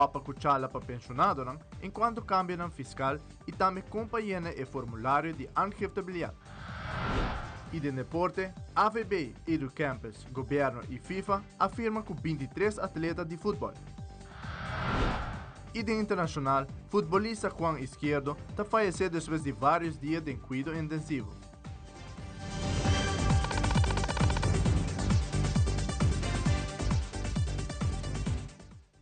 para cuchala para pensionado, enquanto cambia ng fiscal e também companhia e formulário de aangiftebilidade. E de deporte, AVB, Educampus, governo e FIFA afirmam que 23 atletas de futebol. E de internacional, futebolista Juan Izquierdo está falecendo depois de vários dias de cuidado intensivo.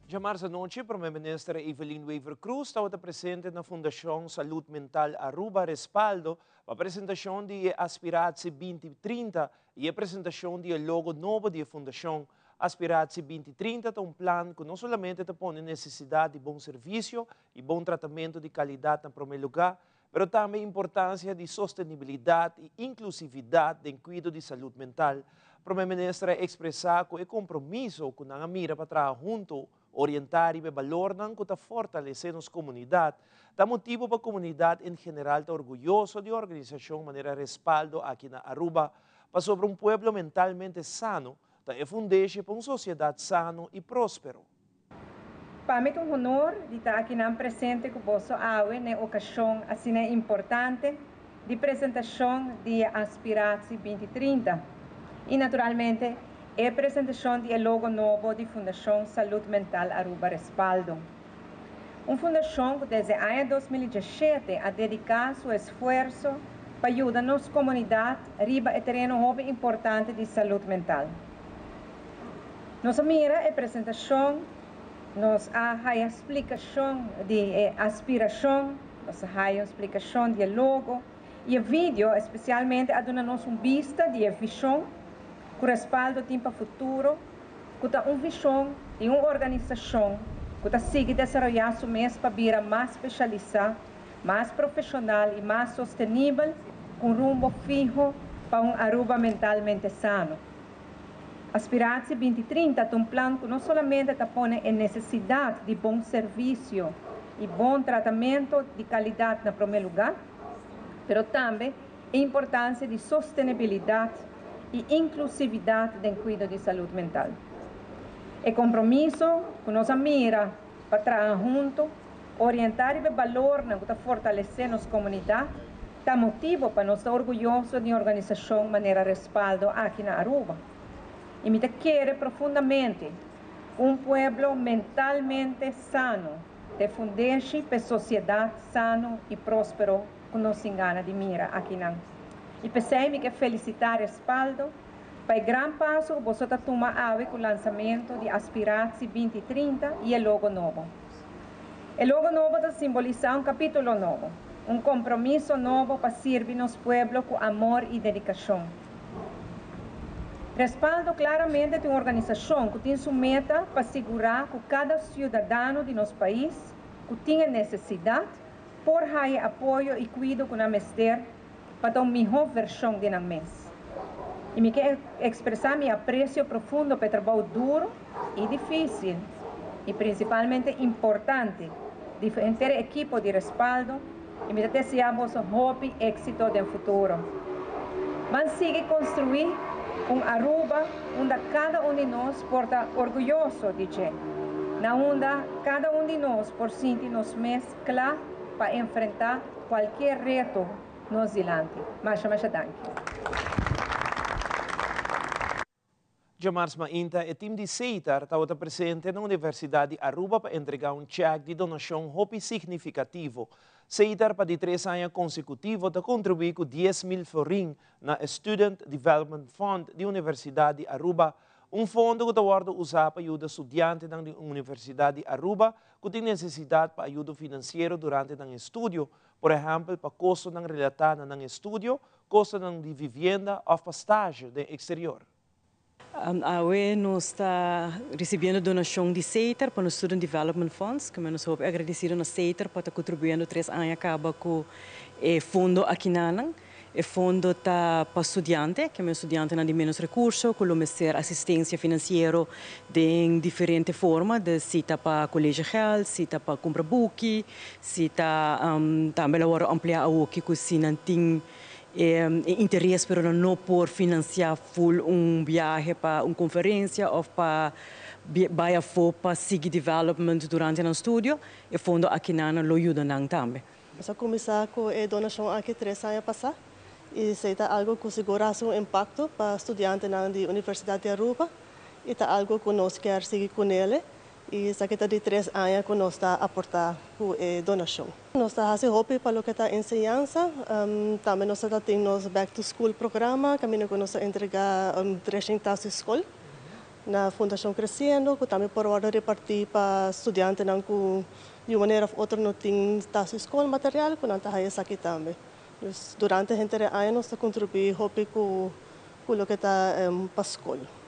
Já março noite, o primeiro-ministro Evelyn Weaver Cruz estava presente na Fundação Saúde Mental Aruba Respaldo para a apresentação de Aspiratie 2030 e a apresentação do logo novo da Fundação Aspiratie 2030 é um plano que não somente põe necessidade de bom serviço e bom tratamento de qualidade em primeiro lugar, mas também a importância de sustentabilidade e inclusividade em cuidado de saúde mental. O primeiro-ministro expressar que o compromisso com a mira para trabalhar junto orientar e valor que está fortalecendo as comunidades, dá motivo para a comunidade em geral estar orgulhoso de organização de maneira respaldo aqui na Aruba, para sobre um pueblo mentalmente sano, da fundeixe para uma sociedade sano e próspero. Para mim é um honor de estar aqui presente com você na ocasião assim importante de apresentação de Aspiratie 2030 e naturalmente a apresentação do logo novo da Fundação Saúde Mental Aruba Respaldo. Uma fundação que desde o ano 2017 a dedicar seu esforço para ajudar nossa comunidade a riba o terreno importante de saúde mental. Nossa mira a apresentação, nos a explicação de aspiração, nos a explicação de logo e o vídeo especialmente a dar-nos uma vista de visão com respaldo para o futuro, com uma visão de uma organização que sigue desenvolver seu mês para vir mais especializada, mais profissional e mais sustentável, com rumbo fijo para um Aruba mentalmente sano. Aspiratie 2030 é um plano que não somente põe a necessidade de bom serviço e bom tratamento de qualidade no primeiro lugar, mas também a importância de sustentabilidade e inclusividade no cuidado de saúde mental. É compromisso com nossa mira para trabalhar junto, orientar e valor para fortalecer nossa comunidade, dá motivo para nós estar orgulhosos de uma organização de maneira respaldo aqui na Aruba. E me quer profundamente um pueblo mentalmente sano, de fundeixe para sociedade sano e próspero, que nos engana de mira aqui na. E pensei-me que felicitar Respaldo para o grande passo que você está tomando com o lançamento de Aspiratie 2030 e o logo novo. O logo novo está simbolizando um capítulo novo, um compromisso novo para servir nosso pueblo com amor e dedicação. Respaldo claramente de uma organização que tem sua meta para assegurar que cada cidadão de nosso país que tenha necessidade por ter apoio e cuidado com a mestre para dar uma melhor versão de nós mesmos. E me quero expressar meu apreço profundo pelo trabalho duro e difícil, e principalmente importante, de inteira equipe de respaldo, e me desejamos hope e êxito no futuro. Vamos seguir construir Aruba, onde cada de nós porta orgulhoso de ser, na onde cada de nós por sentir-nos mais claro para enfrentar qualquer reto nos dilante. Mas danke. Jamars Mainta, o time de Seitar estava presente na Universidade de Aruba para entregar um cheque de donação significativo. Seitar, para 3 anos consecutivos, está contribuindo com 10.000 florin na Student Development Fund da Universidade de Aruba, um fundo que está usado para ajudar estudantes da Universidade de Aruba que têm necessidade para ajuda financeira durante o estudo, por exemplo, para custos relatados no estudo, custos de vivienda ou pastagem no exterior. Hoje nós está recebendo donação de Seitar para o Student Development Funds, que nós somos agradecidos a Seitar por estar contribuindo 3 anos acaba com o fundo aqui na o fundo está para estudantes, que é estudante de menos recursos, que vamos ter assistência financeira de diferentes formas, de cita para colégio real, cita para comprar book, cita também agora ampliar o que se não tem interesse, mas não por financiar full viagem para uma conferência ou para vai a para seguir development durante o estudo e fundo aqui na lo ajuda também. Vamos começar com a donação aqui 3 anos passados e seita algo que segura um impacto para estudantes da Universidade de Aruba e tá algo que nós quer seguir com ele e essa que tá de 3 anos que nós está aportar com a donação. Nós está fazendo hobby para o que tá ensinança, também nós está tendo nosso back to school programa, caminho que nós entregar dressing task escola na Fundação Crescendo, que também por hora repartir para estudantes que de uma maneira ou outra não tem task escola material, que não está isso aqui também. Durante a anos nós contribuímos hobby com o que está para a escola.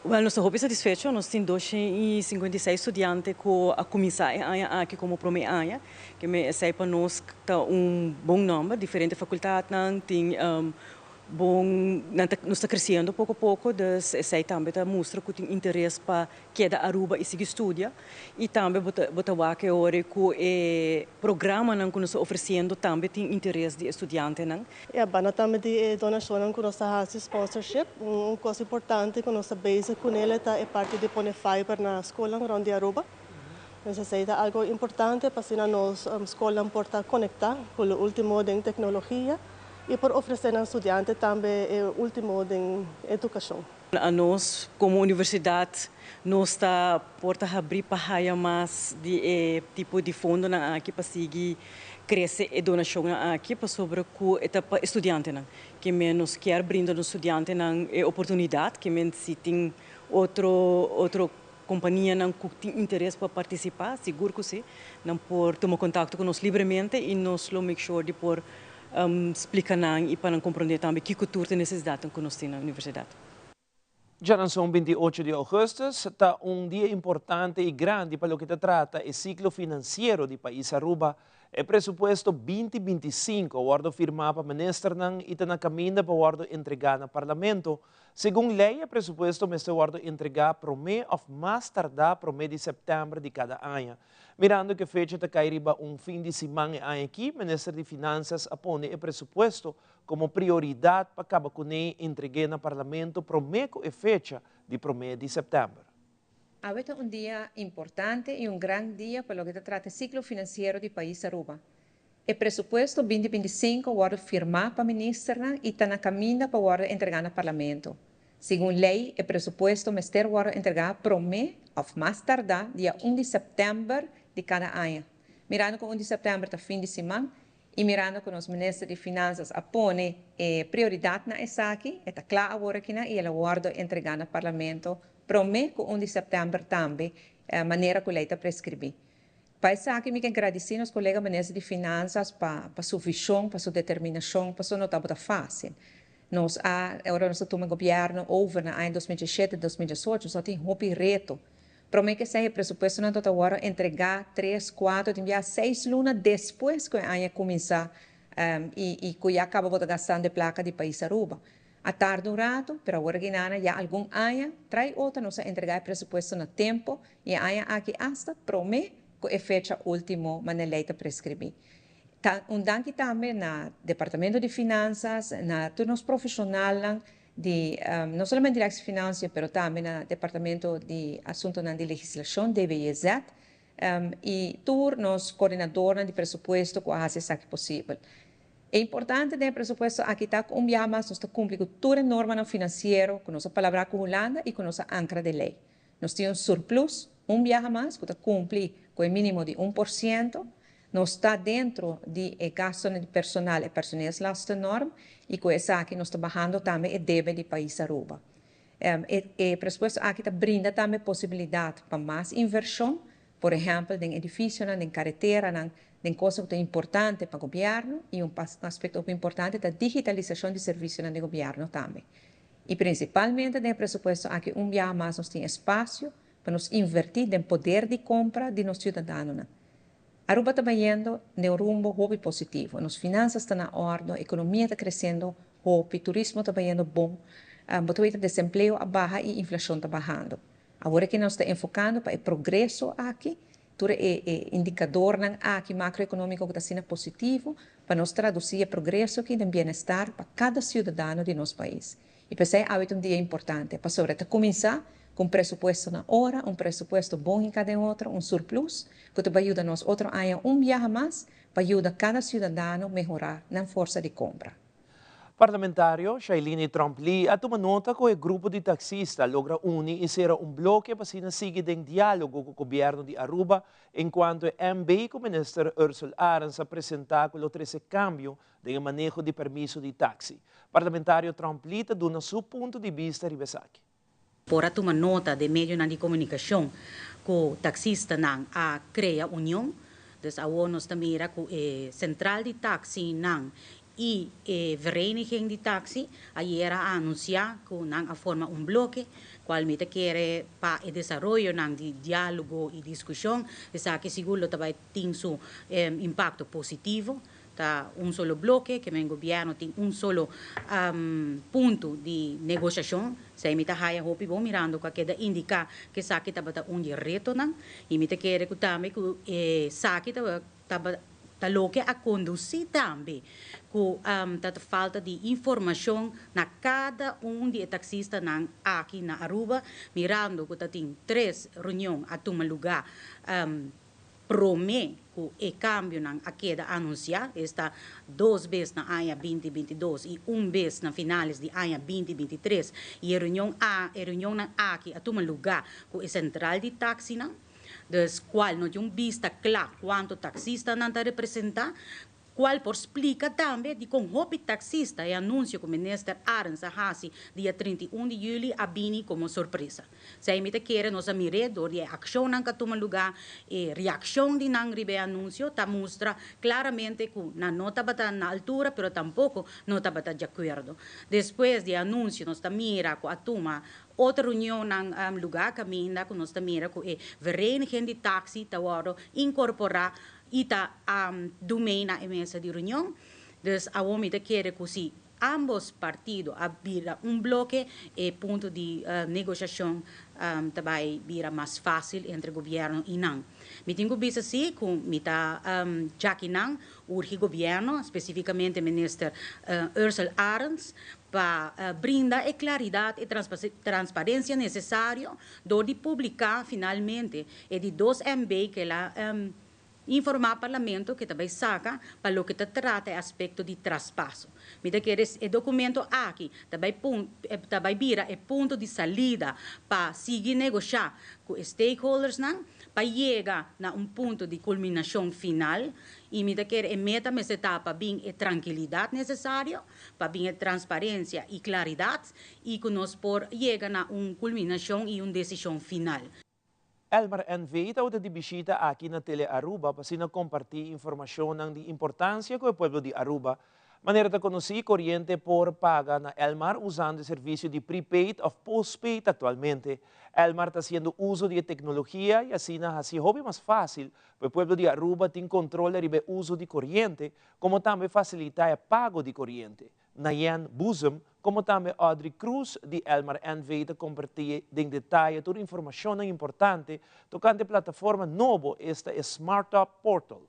Well, nós estamos satisfeitos. Nós temos 256 estudantes que a começar aqui como primeiro ano, que me sei para nós está bom número, diferentes faculdades tem bom, nós está crescendo pouco a pouco, sei também mostra que tem interesse para que da Aruba e seguir estudia e também botar que hora que o programa que nós oferecendo também tem interesse de estudante não. É bana também de donação que nós faz sponsorship, coisa importante que nós base com ele tá é parte de pôr fiber na escola onde Aruba. Necessita algo importante para que nós escola porta conectar com o último em tecnologia. E por oferecer aos estudantes também o último em educação. A nós, como universidade, nós está porta abrir para mais de tipo de fundo aqui para seguir crescer a donação aqui para sobre o etapa estudante que menos quer brindar aos estudantes a oportunidade que menos se tem outro companhia que tem interesse para participar, seguro que sim, não por tomar contato conosco livremente e nós lo make sure de por explicar e para compreender também que cultura e necessidade que nós temos na universidade. Já não são 28 de agosto, está dia importante e grande para o que se trata o ciclo financeiro do país Aruba. O presupuesto 2025 o firmado para o ministro e está na caminho para entregar no parlamento. Segundo lei, o presupuesto está entregar para o mês ou mais tardar para o mês de setembro de cada ano. Mirando que a fecha está cairiba fim de semana aqui, o Ministro de Finanças apone o presupuesto como prioridade para acabar com ele entregue no parlamento para o mês e fecha de mês de setembro. Hoy es dia importante e grande dia para lo que se trata el ciclo financiero do país Aruba. El presupuesto 2025 va firmado para o ministro e está na caminho para entregar no parlamento. Segundo lei, o presupuesto vai war entregado para o mês ou mais tardar dia 1 de setembro de cada ano. Mirando que 1 de setembro está fim de semana e mirando que os ministros de Finanças apone prioridade na essa aqui, está claro agora que e ela vai entregar no parlamento para o mês que 1 de setembro também, maneira que a lei está prescrever. Para isso aqui, eu quero agradecer aos colegas ministros de Finanças para sua visão, para sua determinação, para sua nota fácil. Agora nós estamos governo over na ano 2017 e 2018, só tem reto. Para mim que seja presupuesto não está agora entregar 3, 4, enviar 6 lunas depois que a ano começar e que já acaba de gastar de placa de país Aruba. A tarde rato, pero agora que já algum ano, trai outra, nós entregar o presupuesto no tempo e a ano aqui hasta para o mês que é fecha último, mas a lei está prescrever. Danke também no Departamento de Finanças, na turnos profissionais, não somente de finanças, mas também no Departamento de Assuntos de Legislação, DBIZ, e turnos coordenadores de presupuesto que fazem isso possível. É importante o presupuesto aqui está com nós está cumprindo toda a norma financeira, com nossa palavra acumulada e com nossa ancra de lei. Nós temos surplus, mais, que está cumpre com o mínimo de 1%, não está dentro de gasto de personal e personal lasta norma e com essa aqui nós está bajando também o débito do país Aruba. O presupuesto aqui está brinda também possibilidade para mais inversão, por exemplo, em edifício, em carretera, em coisas que são importantes para o governo e aspecto importante da digitalização de serviços do governo também. E principalmente no presupuesto aqui mais nós temos espaço para nos invertir no poder de compra de nossos cidadãos. Aruba está indo no rumbo hobby positivo. As finanças estão na ordem, a economia está crescendo, o turismo está indo bom, o desemprego baixa e a inflação está baixando. Agora que nós estamos enfocando para o progresso aqui, todo o indicador aqui macroeconômico que está sendo positivo, para nós traduzir o progresso aqui de bem-estar para cada cidadão de nosso país. E pensei, é um dia importante, para sobre começar com presupuesto na hora, presupuesto bom em cada outro, surplus, que vai ajudar nós outro ano viaje mais, para ajudar cada cidadão a melhorar na força de compra. Parlamentário Shailene Tromp-Lee a tomar nota que o grupo de taxistas logra unir e ser bloque para seguir em diálogo com o governo de Aruba, enquanto o MB com o ministro Ursula Arens apresentar o 13 cambio de manejo de permiso de táxi. Parlamentário Tromp-Lee está dando seu ponto de vista ribesaki. Por tomar nota de meio de comunicação com o taxista a criar união, dus a nós também mira com central de táxi e vereniging de táxi, aí era a anunciar que a forma bloque, qual me quer para o desenvolvimento de diálogo e discussão, essa que seguro vai ter seu impacto positivo. Tá solo bloque, que o governo tem solo ponto de negociação. Se me haya hopi bom mirando que queda indicar que saque tabata reto não e me quer que também que saque tá loque a conduzir também com falta de informação na cada de taxista aqui na Aruba mirando que tem 3 reuniões a tomar lugar promete que o cambio a queda anunciar está 2 vezes na ano 2022 e 1 vez na finais de ano 2023 e a reunião aqui a tomar lugar com a central de táxi das qual não tem vista clara quanto taxista não está representar qual por explica também de com o taxista e anúncio que o ministro Arens Ahasi dia 31 de julho a bini como surpresa. Se a gente quer nós mirador de ação que toma lugar e reação de não ribe anúncio tá mostra claramente que não está na altura, pero tampouco não está de acordo. Depois de anúncio nós tá mira com a toma outra reunião no lugar caminha que nós tá mira com o vereniging de táxi tá incorporar ita domain na mesa de reunião, dus a homem quer que se ambos partidos abrir bloque e ponto de negociação também vira mais fácil entre governo e não. Me tenho visto assim com mita já que não urge governo, especificamente ministro Ursula Arens, para brindar a claridade e transparência necessária de publicar finalmente e de 2 MB que lá informar o parlamento que também saca para o que trata o aspecto de traspasso. Me quer o documento aqui também vira o ponto de saída para seguir negociar com os stakeholders para chegar a ponto de culminação final e me quer a meta me etapa bem a tranquilidade necessária para bem a transparência e claridade e que nós por chegar a culminação e decisão final. Elmar NV está de visita aqui na Tele Aruba para compartilhar informação de importância com o povo de Aruba. Maneira de conhecer corriente por paga na Elmar usando o serviço de prepaid ou postpaid atualmente. Elmar está fazendo uso de tecnologia e assim hobby mais fácil para o povo de Aruba ter controle sobre o uso de corriente, como também facilitar o pago de corriente. Nayan Buzum, como também Audrey Cruz, de Elmar NV, te compartilha em detalhe toda a informação importante tocante a plataforma nova, esta Smart Up Portal.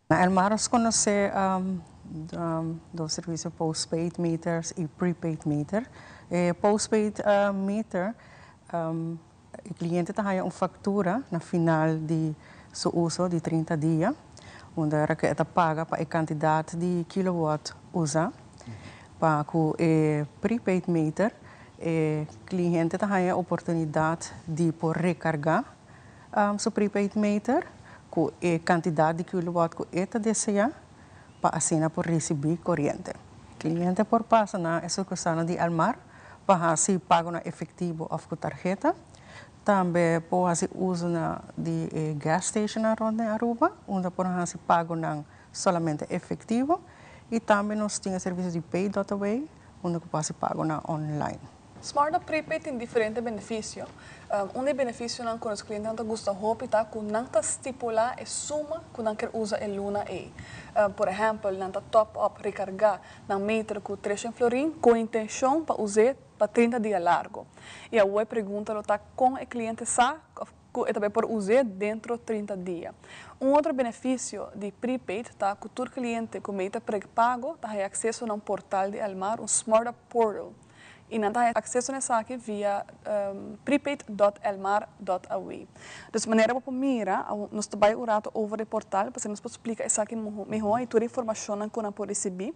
Na Elmar, nós conhecemos do serviço postpaid meters e prepaid meter. Postpaid meter, o cliente tem fatura na final de seu uso de 30 dias, onde ele paga para a quantidade de kilowatt usa. Para o prepaid meter, o cliente tem a oportunidade de recarregar seu prepaid meter com a quantidade de kilowatt que ele deseja para assim por receber corrente. O cliente por passa na sucursal de Elmar para fazer pago na efetivo ou com tarjeta. Também pode fazer uso de gas station na Aruba, onde pode fazer pago somente efetivo. E também nós temos serviço de Pay.away, onde pode ser pago online. Smart Up Prepaid tem diferentes benefícios. Benefício que os clientes gostam de fazer que não estipular a suma que não quer usar a luna e. Por exemplo, não top up recargar na meter com 3 florin com intenção para usar para 30 dias largo. E a web pergunta com o cliente sabe que também por usar dentro de 30 dias. Outro benefício de prepaid tá que todo cliente com meta pré-pago tem acesso a portal de Elmar, Smart Up Portal. e não tem acesso nessa aqui via prepaid.elmar.aw. Dus maneira para mira, nós trabalhamos o rato over o portal, para nos explicar essa aqui melhor e toda a informação que nós podemos receber.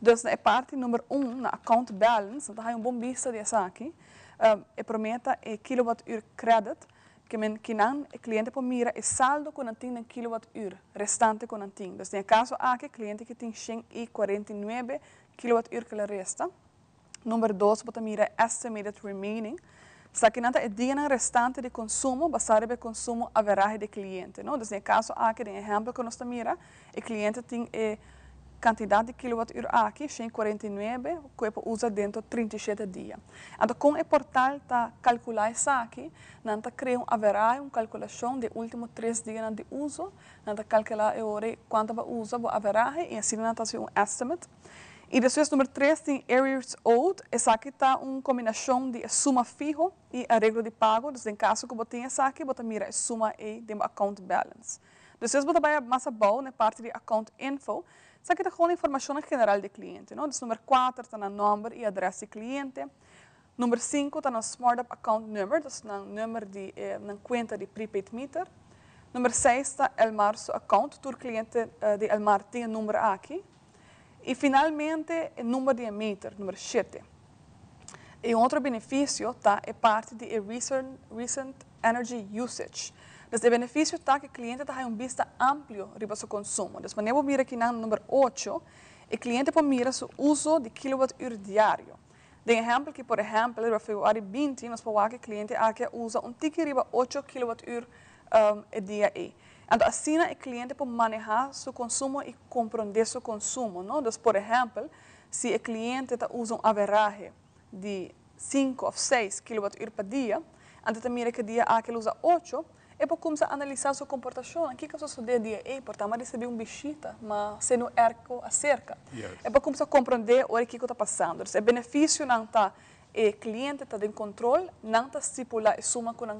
Dus na parte número 1, na account balance, nós temos bom vista dessa aqui, e prometa kilowattuur credit, que o cliente pode mirar o saldo que não tem kilowattuur restante que não tem. Dus no caso aqui, o cliente que tem 149 kilowattuur que resta. Número 2, pode mirar estimated remaining. Sa que não é dia restante de consumo, baseado no consumo average do cliente. No? Dus no caso aqui, no exemplo que nós mira, o cliente tem quantidade de kilowattuur aqui, 149, que pode usar dentro de 37 dias. Então, com o portal está calcular isso aqui, nós cria average, uma calculação de últimos 3 dias de uso, nós calcular quanto vai usar o average e assim nós faz um estimate. E depois, número 3, tem arrears owed. Essa aqui está uma combinação de suma fijo e arreglo de pago. Então, em caso que você tenha essa aqui, você mira a suma e de account balance. Depois, você vai mais abaixo, na parte de account info. Essa aqui está com a informação general do cliente. Então, número 4 está no nome e adresse do cliente. Número 5 está no Smart Up Account Number, então, no número de conta de prepaid meter. Número 6 está Elmar account. Todo cliente de Elmar tem o número aqui. E, finalmente, o número de meter, número 7. E outro benefício está é parte de recent energy usage. Então, o benefício está que o cliente tem vista amplo sobre o seu consumo. Então, quando eu miro aqui no número 8, o cliente pode mirar o uso de kilowattuur diário. De exemplo, que, por exemplo, no Februário 20, nós podemos ver que o cliente usa tique de 8 kilowattuur dia. Então, assim, o cliente pode manejar seu consumo e compreender seu consumo. Não? Então, por exemplo, se o cliente usa um average de 5 ou 6 kWh por dia, antes de mirar que dia ele usa 8, ele pode começar a analisar sua comportação. O que sucede dia A? Porque ele recebeu uma visita, mas se não acerca. Ele pode começar a compreender o que está passando. Então, o benefício não está o cliente está em controle, não está estipulado a suma que não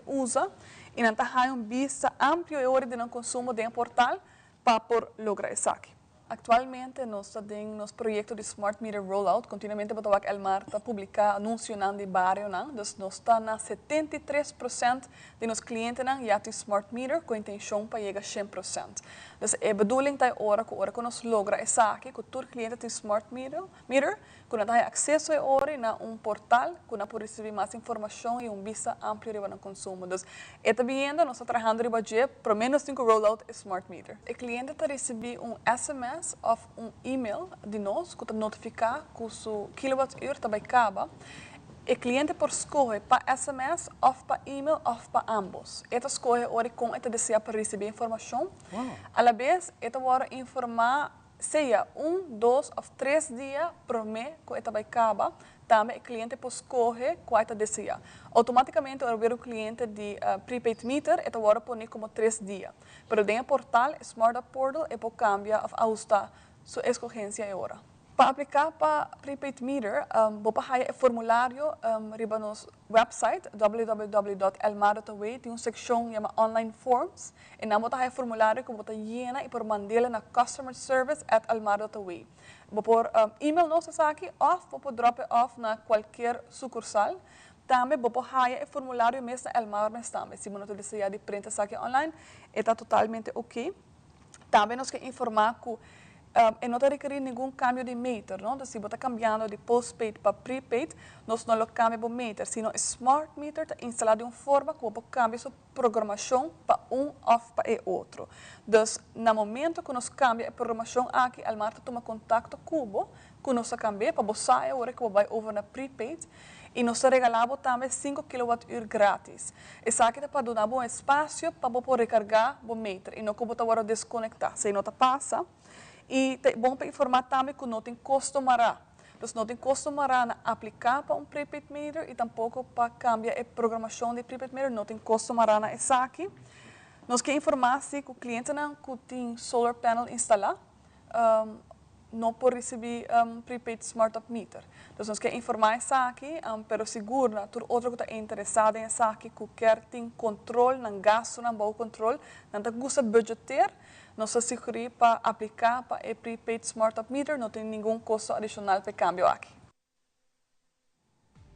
usa e não está uma vista ampla de consumo de portal para lograr isso aqui. Atualmente, nós temos projeto de Smart Meter Rollout. Continuamente, o Elmar está publicando anúncios de bairro. Nós estamos na 73% de nossos clientes já têm Smart Meter, com a intenção para chegar a 100%. Então, a bedoeling é hora que nós logramos isso aqui, que todo cliente tem Smart Meter, quando tem acesso a portal, quando pode receber mais informação e vista ampla de consumo. Então, nós estamos trabalhando em budget, pelo menos 5 rollout Smart Meter. O cliente está recebendo SMS ou e-mail de nós, que notifica que o seu kilowattuur está acaba. O cliente pode escolher para SMS, ou para e-mail, ou para ambos. Ele escolhe a como ele deseja para receber informação. A la vez, ele vai informar seja 1, 2 ou 3 dias por mês que ele acaba. Também o cliente pode escolher qual ele deseja. Automaticamente, o cliente de prepaid meter, ele vai pôr como 3 dias. Mas dentro do portal, Smart Up Portal, ele pode cambiar ou ajustar sua escolhência agora. Para aplicar para prepaid meter, você vai o formulário no nosso website www.elmar.aw. Tem uma seção chamada Online Forms. E não você vai o formulário que você llena e por mandá-lo na customerservice@elmar.aw. Você por e-mail nosso aqui ou você drop off na qualquer sucursal. Também você vai o formulário mesmo na Elmar também. Se você deseja de print aqui online, está totalmente ok. Também nós queremos informar que e não requer nenhum cambio de meter, não? Então, se você está cambiando de postpaid para prepaid, nós não cambiamos o meter, sino smart meter está instalado de uma forma que você cambia sua programação para ou para o outro. Então, no momento que nós cambiamos a programação aqui, a Elmar toma contato com o que nós cambiamos para você sair agora que você vai over na prepaid e nós regalamos também 5 kWh grátis. Isso aqui é para dar um espaço para você recargar o meter e não que você vai desconectar. Se não passa, e é bom para informar também que não tem custo mará. Então, não tem custo mará na aplicar para prepaid meter e tampouco para cambiar a programação de prepaid meter, não tem custo mará na essa aqui. Nós queremos informar se o cliente que tem solar panel instalado, não pode receber prepaid smart up meter. Então, nós queremos informar isso aqui, pero seguro, todo outro que está interessado em isso aqui, que quer ter controle, não gasto, não bom controle, não está gosta budgetar, nós asseguramos para aplicar para o prepaid smart up meter, não tem nenhum custo adicional para câmbio aqui.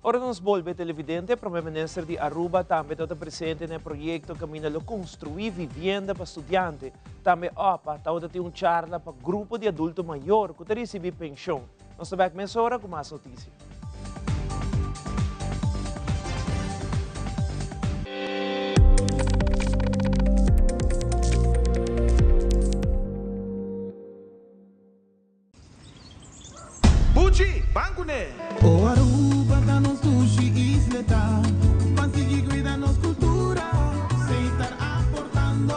Ora nos volve televidente, Primeiro-Ministro de Aruba também está presente no projeto Caminho a construir vivenda para estudiantes. Também está ter charla para grupo de adulto maior que recebe pensão. Nós estamos aqui hora com mais notícias. Buchi, banco né? O Aruba tá no sushi isleta, consegui cuidar nos cultura, sem estar aportando.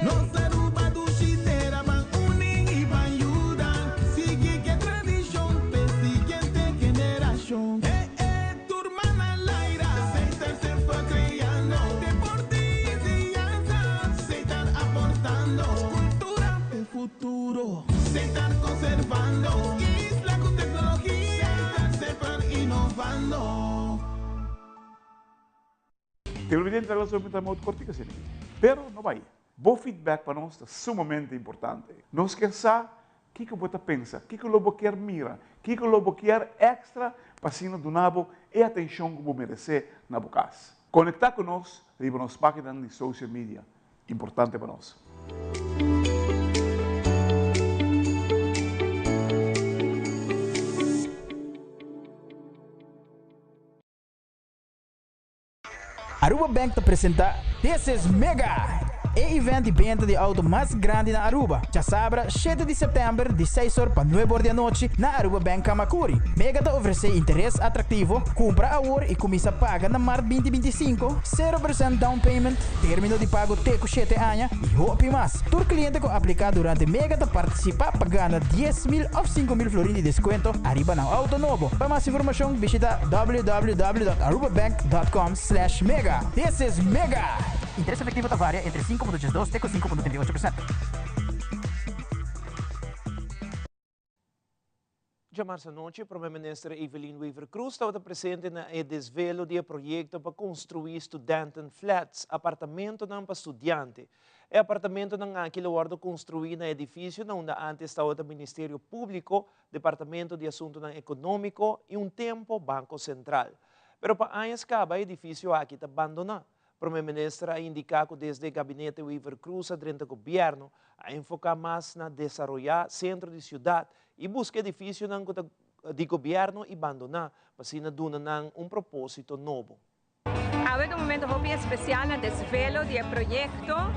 Nos Aruba do Chiteira van unem e van ajudar, sigue que tradição, pe siguiente geração. Turma na laira, sem estar se foi criando, deporte e ciência, sem estar aportando. Cultura é futuro, sem estar conservando. Televidente da relação está muito cortica, sim. Pero não vai. Bom feedback para nós é sumamente importante. Nós queremos saber o que você pensa, o que você quer mirar, o que você quer extra para se donar e atenção que você merece na boca. Conectar com nós e nos páginas de social media. Importante para nós. Aruba Bank te apresenta This is Mega! É evento de venda de auto mais grande na Aruba. Já sabra, 7 de setembro, de 6 horas para 9 horas da noite, na Aruba Bank Kamakuri. Mega te oferece interesse atrativo, compra a hora e começa a pagar na março 2025, 0% down payment, término de pago teco 7 anos e hope mais. Todo cliente que aplicar durante Mega te participa pagando 10.000 ou 5.000 florins de desconto arriba na auto novo. Para mais informação, visita www.arubabank.com/mega. This is Mega! Interesse efetivo da varia entre 5.12 e 5.38%. Já março à noite, a Primeira-Ministra Evelyn Weaver Cruz estava presente no desvelo do projeto para construir student flats, apartamento para estudante. O apartamento não é aquele lugar construído no edifício onde antes estava o Ministério Público, Departamento de Assuntos Econômicos e tempo Banco Central. Pero para anos acaba o edifício aqui está abandonado. A Primeira-Ministra indicou que desde o gabinete Weaver Cruz durante o governo a enfocar mais na desenvolver centro de cidade e buscar edifícios de governo e abandonar para se dar propósito novo. Agora, no momento especial no desvelo do projeto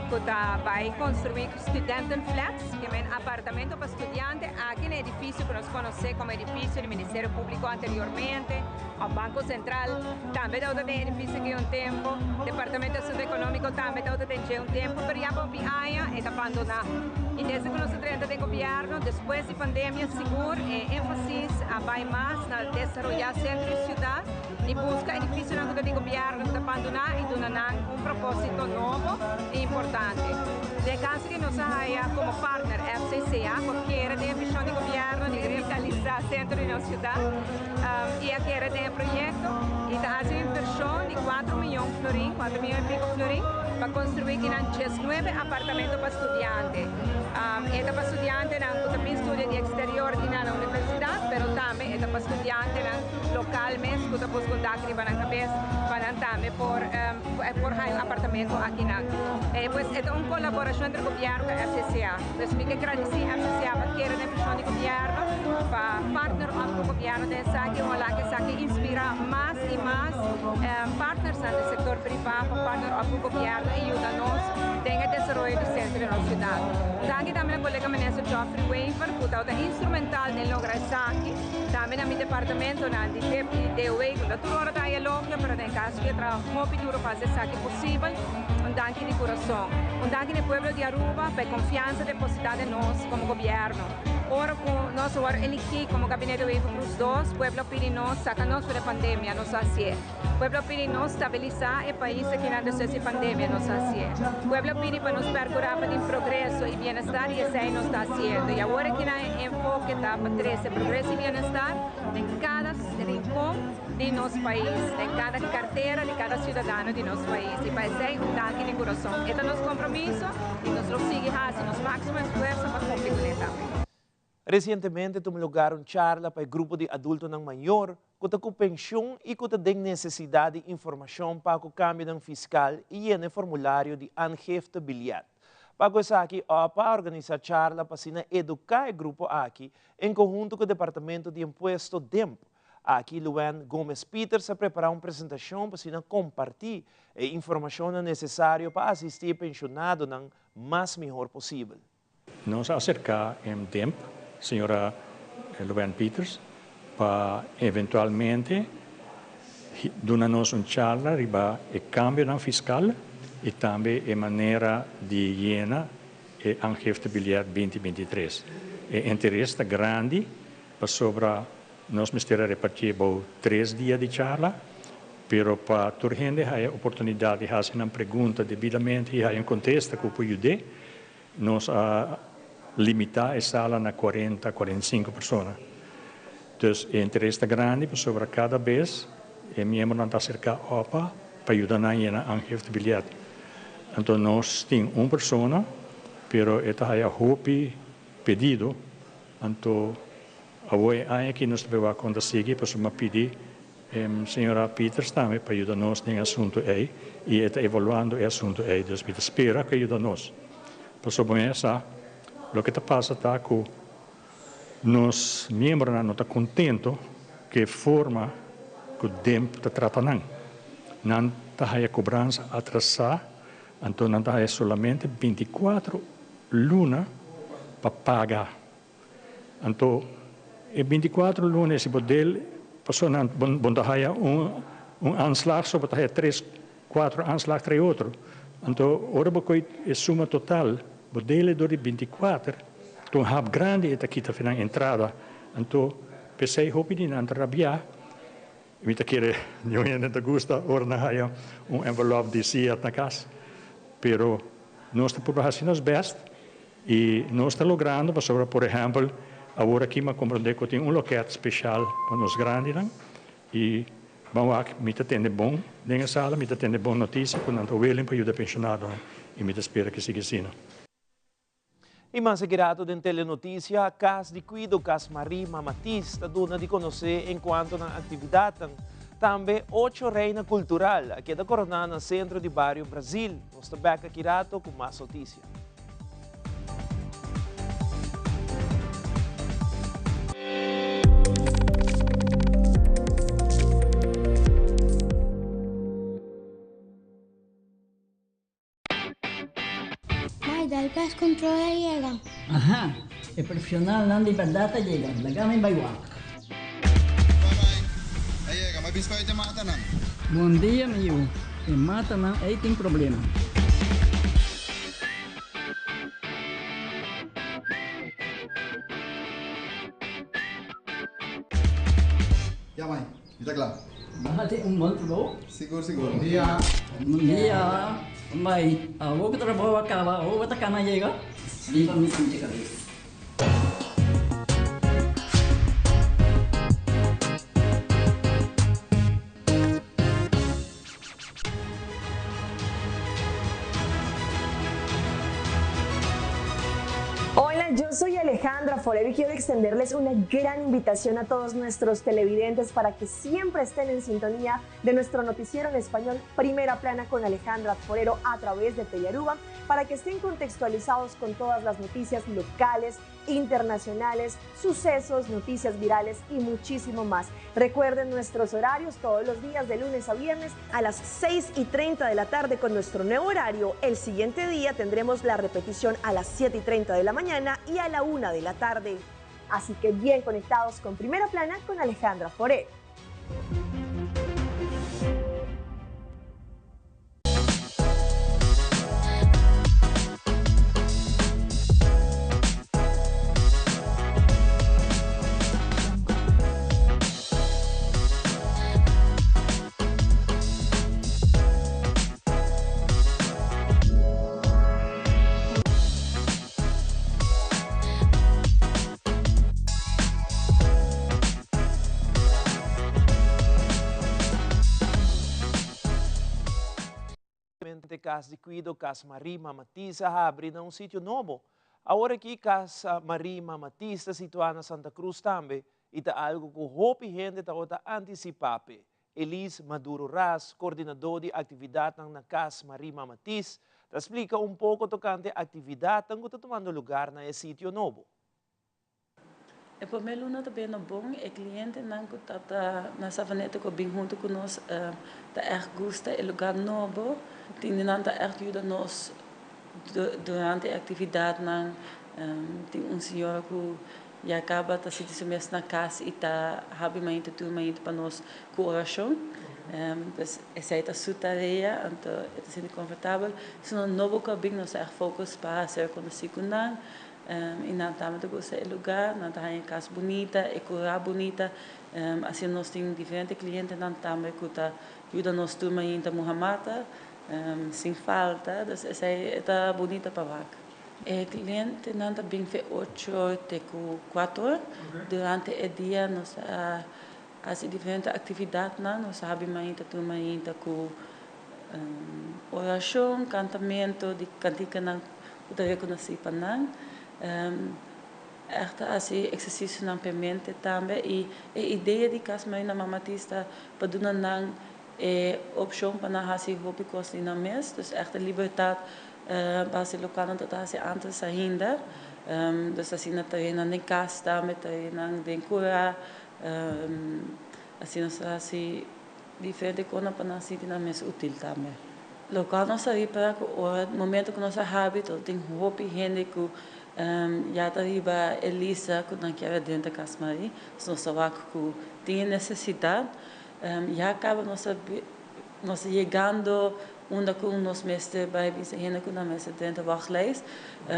que vai construir student flats, que é um apartamento para estudantes aqui no edifício que nós conhecemos como edifício do Ministério Público anteriormente, o Banco Central, também tem edifício que tempo, o Departamento de Assuntos Econômicos também tem tempo, mas já por anos é abandonado. E desde que nós estamos no governo, depois da pandemia, seguro ênfase vai mais na desenvolver centro de cidade e busca edifício no governo de abandonar e dar propósito novo e importante. No caso que nós como partner FCCA, porque tem a visão do governo de revitalizar o centro de nossa cidade, e aqui tem um projeto e está fazendo inversão de 4 milhões de florins, 4 milhões e pico florins, para construir 19 apartamentos para estudantes. Esta para estudantes também estuda de exterior na universidade, mas também esta para estudantes localmente, que depois contactam para a cabeça, para também por um apartamento aqui na. Pues é uma colaboração entre o governo e a FCCA. Nós me agradecer a FCCA para que a visão do governo, para partner com o governo de saque, que inspira mais e mais partners do setor privado, partner com o governo e ajuda-nos a desenvolver o centro da nossa cidade. Daqui também o colega ministro Geoffrey Weaver, que está instrumental em lograr saque, também no meu departamento, de veículo, da toda hora está aí longa, para em caso que trabalho duro fazer saque possível, danke de coração. Danke no povo de Aruba pela confiança depositada em nós como governo. Ora, nós agora elegimos como gabinete Weaver Cruz 2, o povo pede nós sacar-nos da pandemia, nós assim. O povo pede nós estabilizar o país que não está pandemia, nós assim. O povo pede para nos percurar para o progresso e bem-estar e isso aí nós está fazendo. E agora que nós enfoque está para trazer progresso e bem-estar em cada rincão de nosso país, em cada carteira de cada cidadão de nosso país. E para isso é danke de coração. Este é nosso compromisso e nós lo seguimos fazendo o máximo esforço para cumprir com ele também. Recentemente, teve lugar charla para o grupo de adultos maior kuta ku pensão e kuta den necessidade de informação para o câmbio fiscal e o formulário de aangifte bilhete. Para isso aqui, OPA organiza charla para educar o grupo aqui em conjunto com o Departamento de Imposto DEMP. Aqui, Luan Gomes Peters se prepara uma apresentação para compartilhar a informação necessária para assistir pensionado no mais melhor possível. Nos acerca em DEMP, senhora Luan Peters, para eventualmente dar-nos uma charla sobre o câmbio fiscal e também a maneira de llenar o aangifte bilhete 2023. O interesse é grande sobre nós vamos repartir 3 dias de charla, pero para toda gente há a oportunidade de fazer uma pergunta devidamente e há um contexto que pode ajudar, nós limitar a sala a 40, 45 pessoas. Então, o interesse é grande sobre cada vez o membro não está cerca OPA para ajudar a llenar aangifte bilhete. Então, nós temos uma pessoa, pero esta é o pedido, então agora aqui nós vamos acontecer para uma pedir senhora Peters também para ajudar-nos no assunto aí e está evaluando o assunto aí, então espera que ajude-nos. Por sobre isso, o que está passando é que os membros não estão contentes que a forma que o DEMP está tratando. Não está a cobrança atrasada, então não está somente 24 lunas para pagar. Então, e 24 lunes se pode passar aanslag sobre 3, 4 aanslag 3 outro. Então, ora porque a suma total pode do 24, então hab grande é aqui tá na entrada. Então, pensei hope de não trabalhar. Me tá querer, eu ainda te gusta ora na haya envelope de cia na casa. Pero nós estamos fazendo o best e nós estamos logrando, sobre por exemplo, agora aqui me compreender que tem local especial para os grandes e vamos aqui me atende bom nessa sala, me atende boa notícia quando estou willing para ajudar pensionado e me espera que siga assim. E mais segurado em telenotícia, caso de cuido caso Marima Matista dona de conhecer enquanto na atividade também 8 reina cultural aqui da Coronel no centro de Barrio Brasil. Nós estamos aqui rato com mais notícia. Dal gas controla llega. Ajá, el profesional não de verdade llega. Lagame baywak. Aí, mas biscoito mata não. Bom dia, meu. E mata não, aí tem problema. Ya, mãe. Está claro. Bahati bom trabalho. Seguro. Bom dia. Bom dia. Mày, bố cái tao bố cả bà, bố cái cana gì đó, đi vào mình chỉ cần. Hola, yo soy Alejandra Forero y quiero extenderles una gran invitación a todos nuestros televidentes para que siempre estén en sintonía de nuestro noticiero en español Primera Plana con Alejandra Forero a través de Telearuba, para que estén contextualizados con todas las noticias locales, internacionales, sucesos, noticias virales y muchísimo más. Recuerden nuestros horarios todos los días de lunes a viernes a las 6:30 de la tarde con nuestro nuevo horario. El siguiente día tendremos la repetición a las 7:30 de la mañana y a la 1 de la tarde. Así que bien conectados con Primera Plana con Alejandra Forero. Casa de Cuido, Casa Marima Matista, abre um sítio novo. Agora aqui, Casa Marima Matista, situada na Santa Cruz também, Ita algo que hopi gente ta anticipape. Elise Maduro Ras, coordenador de atividade na Casa Marima Matiz, explica pouco tocante a atividade que está tomando lugar na sítio novo. E por mim, não também é bom. O cliente não está na savaneta que bem junto com nós, está erg gosta o lugar novo. Tem não está erg ajuda nós durante a atividade. Tem senhor que já acaba de se mês na casa e está habitualmente para nós com oração. Essa é a sua tarefa, então é sempre confortável. Se não novo que bem nós erg focus para ser conhecido não. E não estamos a gostar do lugar, não estamos em casa bonita, economia bonita. Assim nós temos diferentes clientes, não estamos a ajudar nós turma em Muhammad, sem falta. Então essa é bonita para vaca. O cliente não está bem de 8 até 4. Durante o dia nós fazemos diferentes atividades, nós sabemos turma com oração, cantamento, de cantica não que reconhece para nós. Assim exercício na mente também e a ideia de Casa Marima Mamatista para dar uma opção para nós fazer hobby coisas na mês, então echt liberdade para se local não está se antes ainda, então assim na terreno nem casa também terreno nem cura, assim nós assim diferente coisa para nós sentir na mês útil também. Local nós aí para o momento que nós habitamos tem hobby gente que já arriba Elisa que não quer dentro da Casa Marima, nós sabemos que tem necessidade, já acaba nós chegando onde que nós mestre vai vir gente que não mestre dentro da wachtlijst,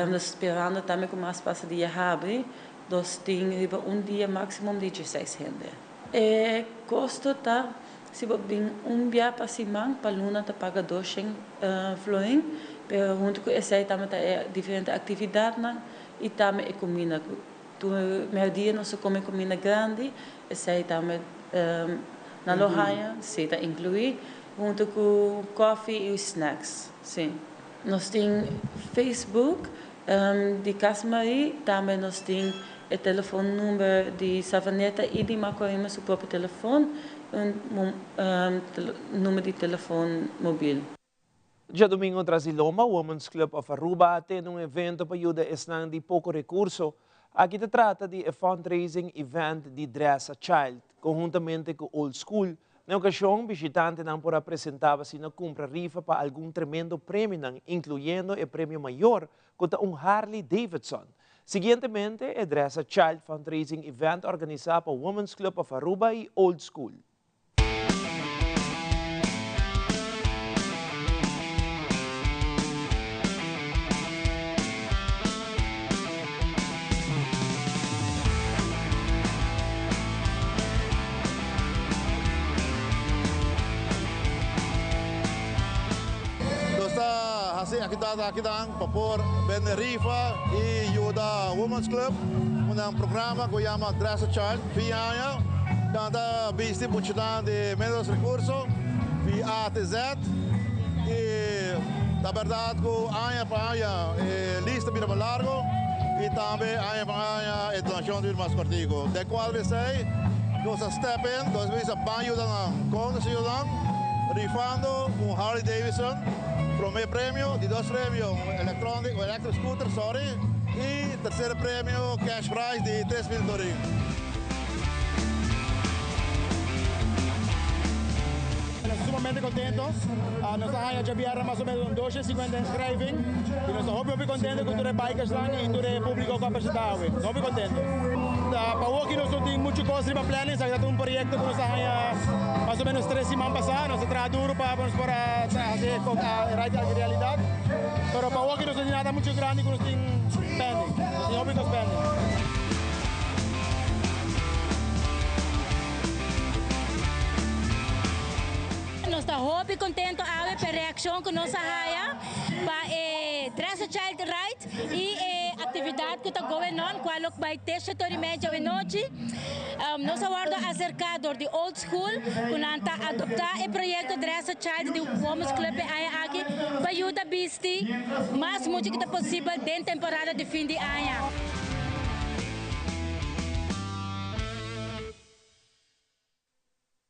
nós esperando também que mais passa dia habe, nós tem arriba dia máximo de 16 gente. Custo tá se bem dia para semana para luna tá paga 200 florin. Pero junto com essa também tem diferentes atividades e também comida. Meu dia nós comemos comida grande, essa também na loja, se está incluído, junto com café e snacks. Sim. Nós temos Facebook de Casa Marima, também nós temos o telefone de Savaneta e de Macorima, seu próprio telefone, número de telefone móvel. Já domingo tras Iloma, Women's Club of Aruba atende evento para ajudar esnan de pouco recurso. Aqui se trata de fundraising event de Dress a Child, conjuntamente com Old School. Na ocasião, visitantes não podem apresentar-se na compra rifa para algum tremendo prêmio, incluindo o prêmio maior, contra Harley Davidson. Seguintemente, o Dress a Child fundraising event organizado por Women's Club of Aruba e Old School. Aqui dan para vender rifa e ajuda Women's Club, programa que chama Dress a Child, FIANA, canta viste multidão de menos recursos, A até Z, e na verdade que ano para ano lista bem mais largo e também ano para ano a donação de mais cortico. De qual vez nós step in, nós vamos ajudar com a cidadão, rifando Harley Davidson. Primeiro prêmio, de 2 prêmios, electric scooter, e terceiro prêmio, cash prize de 3.000 $. Sumamente contentos. Nós já vieram mais ou menos 250 inscritos. E nós estamos muito contentes com os bikers lá e todo o público que apresentado. Estamos muito contentes. Para hoje nós temos muitas coisas para planos. Nós temos projeto que nós estamos mais ou menos 3 semanas passadas. Nós estamos duro para fazer a realidade. Mas para hoje nós temos nada muito grande que nós temos pending. Nós temos pending. Nós estamos muito contentes com a reação que nós temos para Dress a Child Right e a atividade que está governando, qual vai ter setoriamente a noite. Nós estamos acercados de Old School, que adoptar o projeto Dress a Child de Women's Club aqui para ajudar a vestir mais muito que possível dentro da temporada de fim de ano.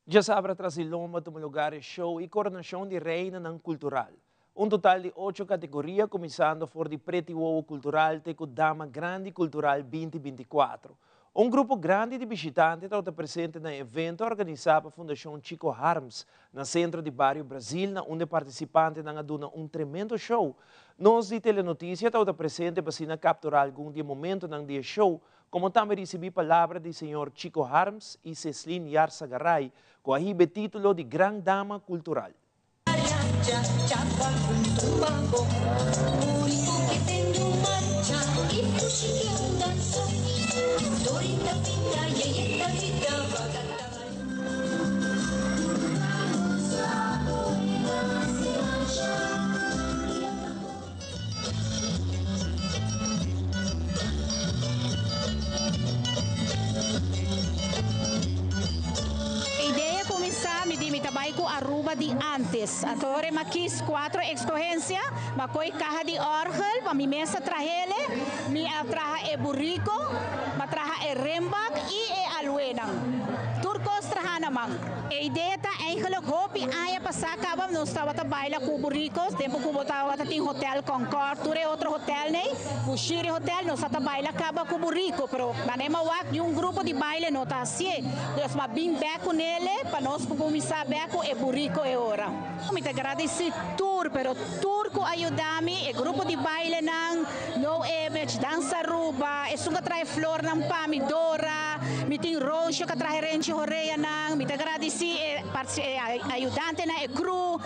Já sabra trasiloma de lugar show e coronação de reina ng cultural. Um total de 8 categorias, começando por de Preti Wow Cultural teco Dama Grande Cultural 2024. Um grupo grande de visitantes está presente no evento organizado pela Fundação Chico Harms, no centro de Barrio Brasil, onde participantes dão tremendo show. Nós de Telenotícia está presente para capturar algum dia momento no dia show, como também recebi palavra do senhor Chico Harms e Ceslin Yarsagaray, com a título de Gran Dama Cultural. Aruba de antes. Agora maquis 4 escorrência, macoi caja de orgel, para mi mesa trajele, mi traja e burrico, ma traja e rembak e alwenang. Turcos traja naman. A ideia tá eigenlijk hopi aya pasakabam no estava ta baila com burricos, tempo que botava ta tin hotel Concord, ture outro hotel nei, Bushiri hotel no sa ta baila acaba com burrico, pero manema wak de grupo de baile no ta assim. Nós ma bim beco nele, para nós começar beco e burrico e ora. Muito agradeci tour, pero turco ayudami, e grupo de baile nang no image dança Aruba, e sunga trai flor nang pamidora, miting roxo ka trai renchi horeia nang, muito agradeci ajudante na e crew,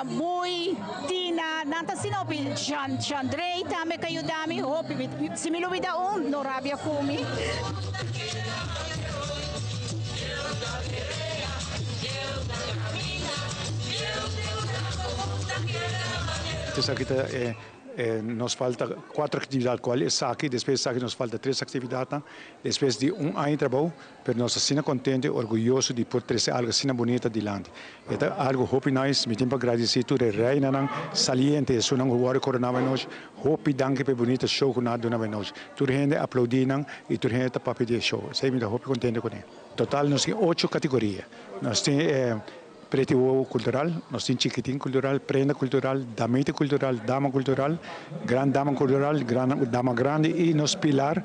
Mui, Tina, nanta sinopi Chandrei tame ka ayudami, hopi se me lubida no rabia kumi. Entonces aquí nos falta 4 atividades, qual é aqui, depois aqui nos falta 3 atividades, depois de ano de trabalho, mas nós estamos contentes, orgulhosos de poder trazer algo assim bonito adiante. É algo hope nice, me tempo agradecer tudo a reina nang saliente, isso não o ar coronava nós, hope danke pe bonita show que nada na nós. Tudo gente aplaudir nang e tudo gente papi de show. Sei me hope contente com ele. Total nós temos 8 categorias. Nós temos Preti Wow Cultural, nós temos Chiquitín Cultural, Prenda Cultural, Damita Cultural, Dama Cultural, Gran Dama Cultural, Gran Dama Grande e nos Pilar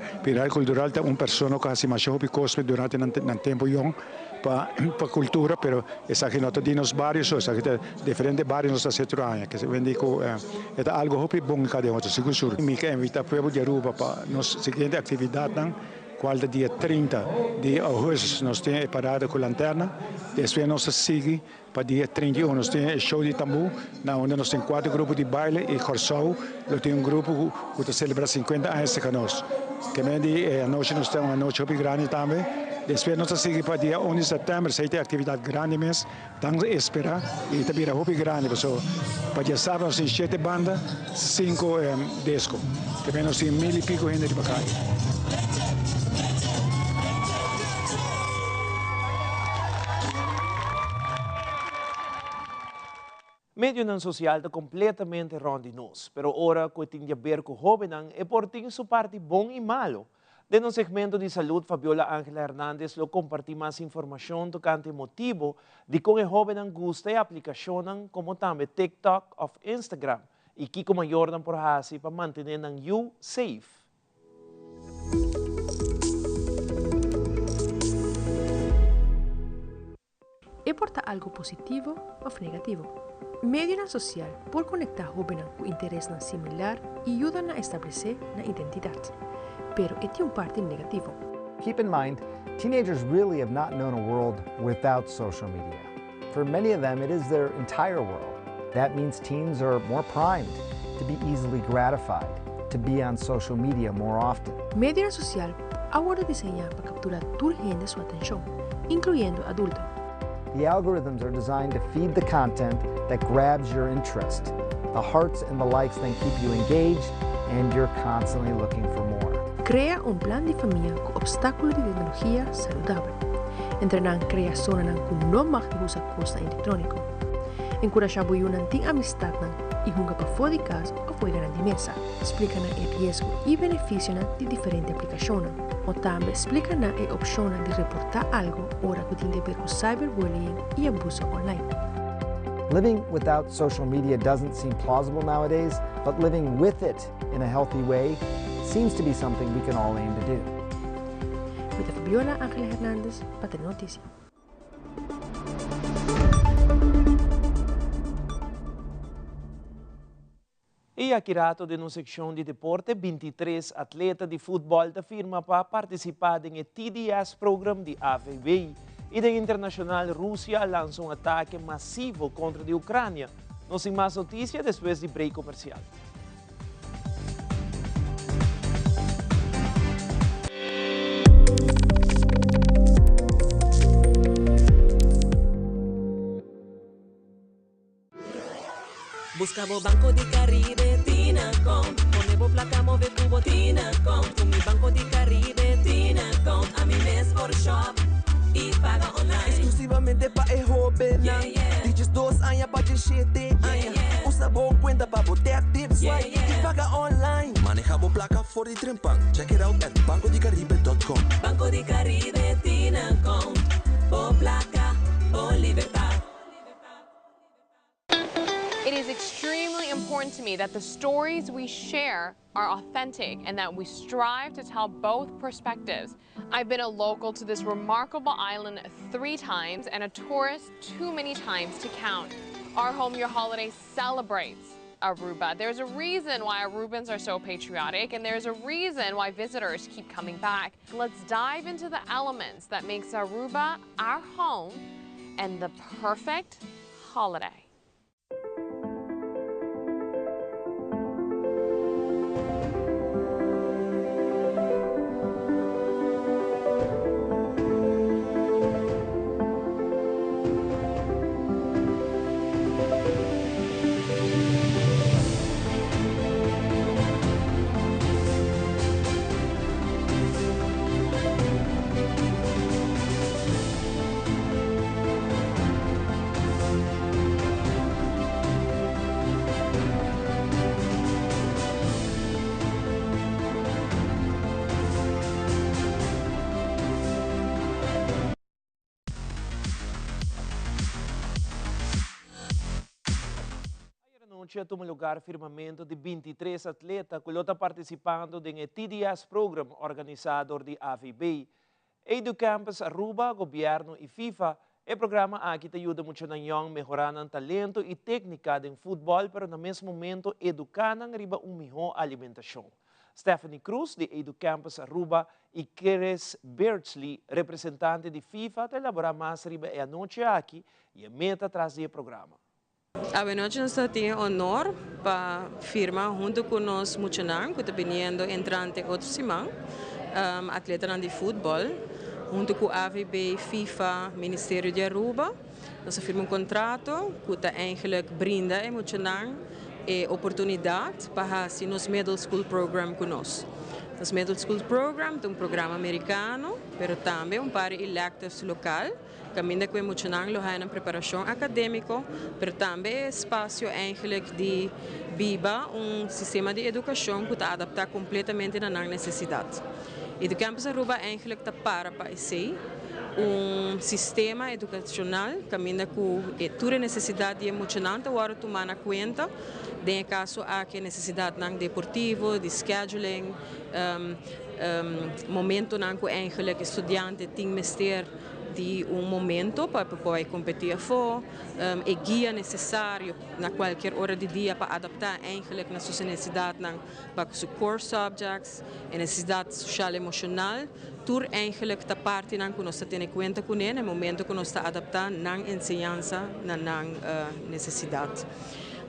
Cultural, é uma pessoa que se machou e cospe durante o tempo para a cultura, pero essa aqui nós temos nos bairros, essa aqui é diferente bairros nos acertamos, que se vende com é algo hopi bom em cada um, seguro. Me quer invitar para o povo de Aruba para nossa seguinte atividade, qual é dia 30 de agosto, nós temos parada com lanterna, depois nós seguimos para dia 31, nós temos show de tambu, onde nós temos 4 grupos de baile e corso, nós temos grupo que celebra 50 anos conosco. Que a noite nós temos uma noite bem grande também, depois nós seguimos para dia 11 de setembro, se tem atividade grande mesmo, estamos esperar e também é bem grande, para dia sábado nós temos 7 bandas, 5 discos, também nós temos 1000 e pico gente de bacana. Medio ng social está completamente rondi nós, pero ora que tem a ver com jovem e por tem sua parte bom e malo. De no segmento de saúde, Fabiola Ángela Hernández lo comparti mais informação tocante motivo de como o jovem gusta e aplicação como também TikTok ou Instagram e que como maior por hasi para manter ng you safe. Importa algo positivo ou negativo? Medio social por conectar jóvenes com interesse similar e ajudam a estabelecer na identidade. Pero tem parte negativo. Keep in mind, teenagers really have not known a world without social media. For many of them, it is their entire world. That means teens are more primed to be easily gratified, to be on social media more often. Medio social agora desenhado para capturar urgente sua atenção, incluindo adultos. The algorithms are designed to feed the content that grabs your interest. The hearts and the likes then keep you engaged, and you're constantly looking for more. Crea plan de família com obstáculos de tecnologia saudável. Entrenar na criação com não mais usa costa eletrônico. Encorajar a boiuna tem amistad e junga para fora de casa ou juega na mesa. Explica na o risco e benefício de diferentes aplicações. Ou também explica na a opção de reportar algo ora que tem a ver com cyberbullying e abuso online. Living without social media doesn't seem plausible nowadays, but living with it in a healthy way seems to be something we can all aim to do. With Fabiola Ángela Hernández, para Telenotícia. E aqui rato de uma secção de deporte, 23 atletas de futebol da firma para participar no TDS program de AVB. E da internacional Rússia lançou ataque massivo contra a Ucrânia. Nós temos mais notícias depois de break comercial. Buscamos Banco de Caribe, Tinacom. Ponemos placa, move cubo, Tinacom. Con mi Banco de Caribe, Tinacom. A mi mes por shop e paga online. Exclusivamente para el joven. Dices 2 años para el 7 años. Usa boa cuenta para botar tips y paga online. Manejamos placa for the Trimpan. Check it out at bancodecaribe.com. Banco de Caribe, Tinacom. Por placa, por libertad. It is extremely important to me that the stories we share are authentic and that we strive to tell both perspectives. I've been a local to this remarkable island 3 times and a tourist too many times to count. Our Home Your Holiday celebrates Aruba. There's a reason why Arubans are so patriotic, and there's a reason why visitors keep coming back. Let's dive into the elements that makes Aruba our home and the perfect holiday. Toma lugar firmamento de 23 atletas que estão participando do TDS program organizado de AVB. EduCampus Aruba, governo e FIFA, o programa aqui te ajuda muito na melhorando talento e técnica de futebol, mas no mesmo momento educando riba melhor alimentação. Stephanie Cruz, de EduCampus Aruba, e Chris Beardsley, representante de FIFA, te elaborar mais riba a noite aqui e a meta atrás do programa. A noite nós temos honor para firmar junto com nós Muchanan, que está vindo entrante outra semana, atleta de futebol, junto com a AVB, FIFA, Ministério de Aruba. Nós firmamos contrato que está eigenlijk brinda a Muchanan a oportunidade para fazer nos Middle School Program conosco. Nos Middle School Program é programa americano, mas também par de electives local. Caminda com emocional lo na preparação acadêmica, mas também espaço eigenlijk de biba sistema de educação que está adaptado completamente na necessidade. E do campus Aruba eigenlijk está para esse sistema educacional caminda com toda necessidade de emocional agora tomar na conta. Em caso há que necessidade não deportivo, de scheduling, momento não que eigenlijk estudante tem mestre de momento para poder competir for, guia necessário na qualquer hora do dia para adaptar eigenlijk na sua necessidade para os core subjects, a necessidade social e emocional, tudo eigenlijk está parte que nós temos em conta com ele, no momento que nós está adaptando na ensinança, na necessidade.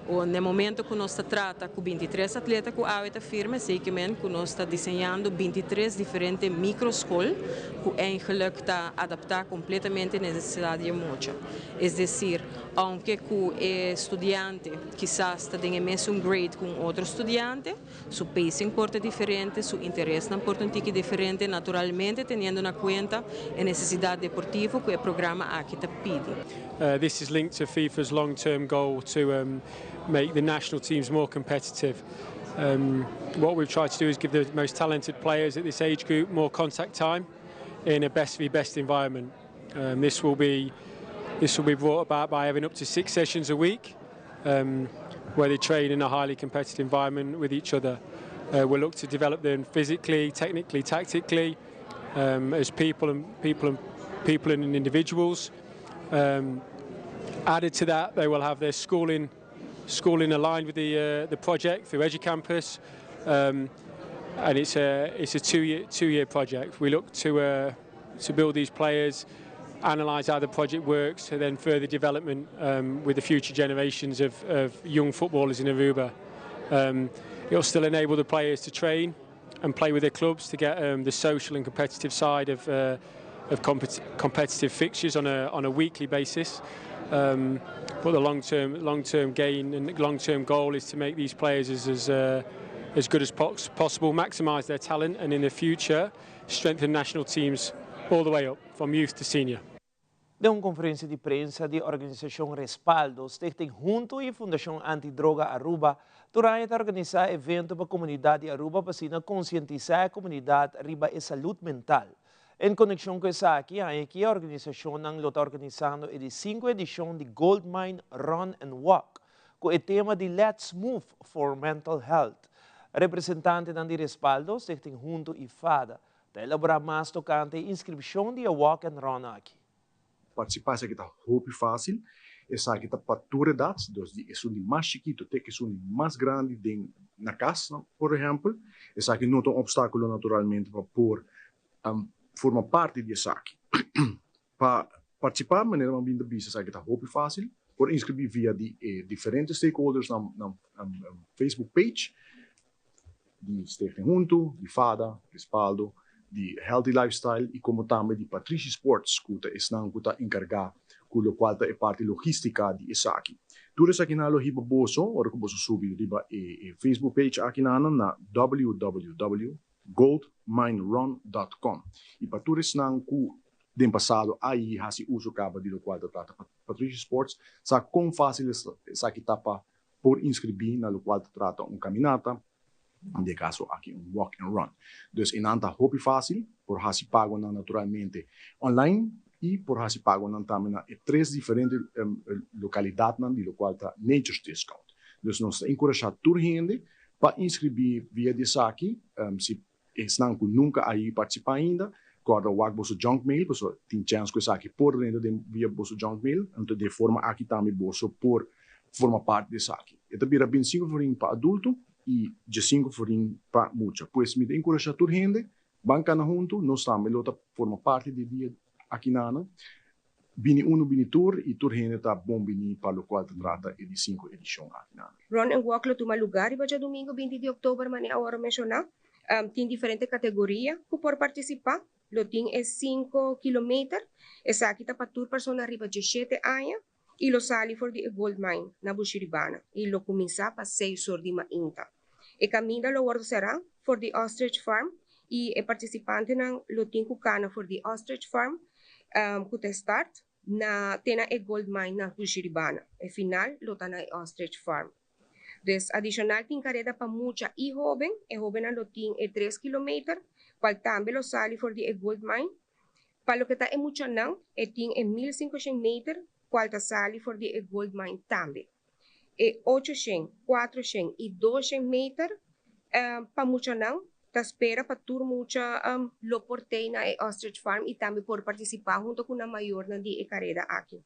No momento que nós tratamos com 23 atletas que a firma, seguramente que nós estamos desenhando 23 diferentes microescolas que eigenlijk está adaptadas completamente à necessidade de muitos. É decir, aunque o estudante quizás está em mesmo grade com outro estudante, seu pacing porta diferente, seu interesse na porta diferente, naturalmente tendo na conta a necessidade deportiva que o programa aqui te pede. This is linked to FIFA's long-term goal to make the national teams more competitive. What we've tried to do is give the most talented players at this age group more contact time in a best v best environment. This will be brought about by having up to 6 sessions a week, where they train in a highly competitive environment with each other. We'll look to develop them physically, technically, tactically, as people and individuals. Added to that, they will have their schooling aligned with the project through EduCampus, and it's a two-year project. We look to build these players, analyse how the project works, and then further development with the future generations of young footballers in Aruba. It'll still enable the players to train and play with their clubs to get the social and competitive side of competitive fixtures on a weekly basis. But the long-term gain and long-term goal is to make these players as good as possible, maximise their talent, and in the future strengthen national teams all the way up, from youth to senior. De uma conferência de prensa da organização Respaldo, Stichting Junto e Fundação Antidroga Aruba, durante a organizar evento para a comunidade Aruba para conscientizar a comunidade riba a saúde mental. Em conexão com isso aqui, a organização está organizando a 5ª edição de Goldmine Run and Walk, com o tema de Let's Move for Mental Health. Representante de Respaldo, Stichting Junto e FADA, está elaborar mais tocante a inscrição de Walk and Run aqui. Participar é que está muito fácil, essa que está para toda idade, é um mais chiquito, até que é um mais grande na casa, por exemplo, essa que não é um obstáculo naturalmente para formar parte dessa aqui. Para participar, de maneira bem vista, essa que está muito fácil, por inscrever via diferentes stakeholders na Facebook page, de Stichting Junto, de FADA, Respaldo, de Healthy Lifestyle e como também de Patricia Sports, que está encarregado com o qual é parte logística de essa aqui. Tudo isso aqui na loja boso, ou que você subir riba Facebook page aqui na www.goldminerun.com. E para tudo isso não que passado aí há se uso cabo de qual trata Patricia Sports, sabe como fácil essa aqui tá para por inscrever na qual trata caminata. De caso aqui walk and run. Dus in anta hopi fácil, por hasi pago naturalmente online e por hasi pago também na 3 diferentes localidades de qual está Nature's Discount. Dus nós encorajamos toda gente para inscrever via desse aqui, se estão nunca aí participar ainda, guarda o vosso junk mail, porque tem chance que aqui por dentro via vosso junk mail, então de forma aqui também vosso por forma parte desse aqui. E também é bem 5 para adulto e de 5 para mucha. Pois me encoraja toda gente, banca na junto, nós também forma parte de dia aqui na Bini Bini Tour e toda gente está bom bini para o qual trata de 5 edição aqui na. Run and Walk lo toma lugar e vai domingo 20 de outubro, mas agora mencionar, tem diferentes categorias que por participar. Lo tem é 5 km, essa aqui está para toda pessoa arriba de 7 anos. E lo sali for the gold mine na Bushiribana. E lo comienza para 6 horas de manhã. E caminho lo guardo será for the ostrich farm. E participante na lo tinco cana for the ostrich farm. Que start na tena e gold mine na Bushiribana. E final lo ta na ostrich farm. Des adicional tin careda para mucha e joven. E joven lo tin e 3 km. Qual tambe lo sali for the gold mine. Para lo que ta e mucha não. E tin e 1500 metros. Qualta sali for the gold mine também. E 800, 400 e 200 metros para muita não, tá espera para tur muita lo portei na Ostrich Farm e também por participar junto com a maior na de carrera aqui.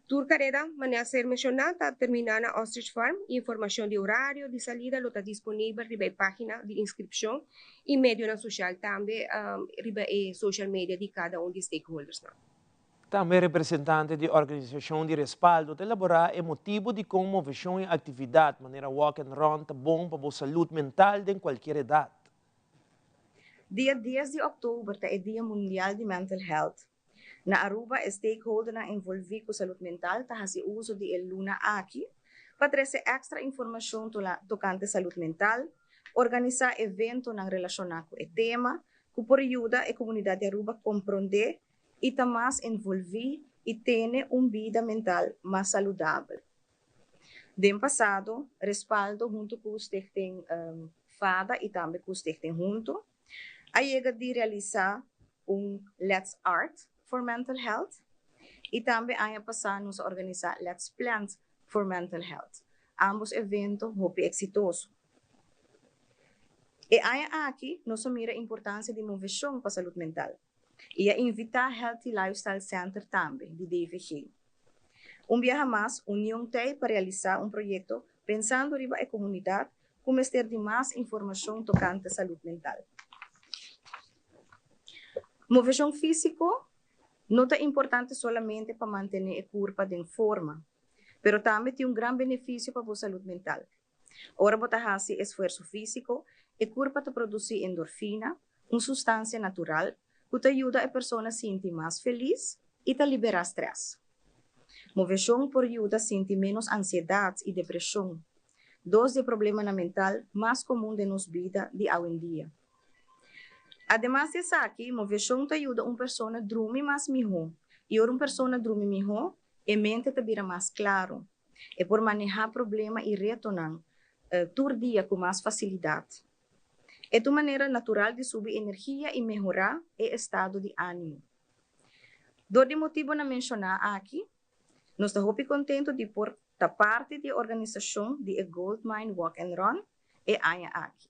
Tur carrera, maneira ser mencionada, tá terminar na Ostrich Farm e informação de horário de salida lo tá disponível riba a página de inscrição e meio na social também riba a social media de cada dos stakeholders não. Também representante da organização de respaldo de elaborar o motivo de comoção e atividade, maneira walk and run, tá bom para a saúde mental de qualquer idade. Dia 10 de outubro é o Dia Mundial de Mental Health. Na Aruba, stakeholder na envolvido com saúde mental tá fazendo uso de Luna aqui para trazer extra informação tocante saúde mental, organizar evento na relacionado com o tema, que por ajuda a comunidade Aruba compreender e também envolver e ter uma vida mental mais saudável. Den passado, respaldo junto com o Stichting FADA e também com o Stichting Junto, a chega de realizar Let's Art for Mental Health e também a passar nos organizar Let's Plant for Mental Health. Ambos eventos hope exitoso. E aqui nós mira a importância de inovação para a saúde mental. E a invitar Healthy Lifestyle Center também, de DVG. Dia mais, união tem para realizar projeto pensando em a comunidade como ter de mais informação tocante à saúde mental. Movição físico não é importante solamente para manter a curva em forma, mas também tem grande benefício para a saúde mental. Ora, você faz esforço físico, a curva te produz endorfina, uma substância natural que te ajuda a pessoa a se sentir mais feliz e te libera estresse. Movição por ajuda a sentir menos ansiedade e depressão, dois de problemas mental mais comuns de nossa vida de hoje em dia. Además disso aqui, movição te ajuda a pessoa a dormir mais melhor, e uma pessoa dormir melhor, a mente te vira mais claro, e por manejar problemas e retornar todo dia com mais facilidade. É uma maneira natural de subir energia e melhorar o estado de ânimo. Dois motivos a mencionar aqui, nós estamos muito contentes de por parte da organização de Gold Mine Walk and Run e aqui.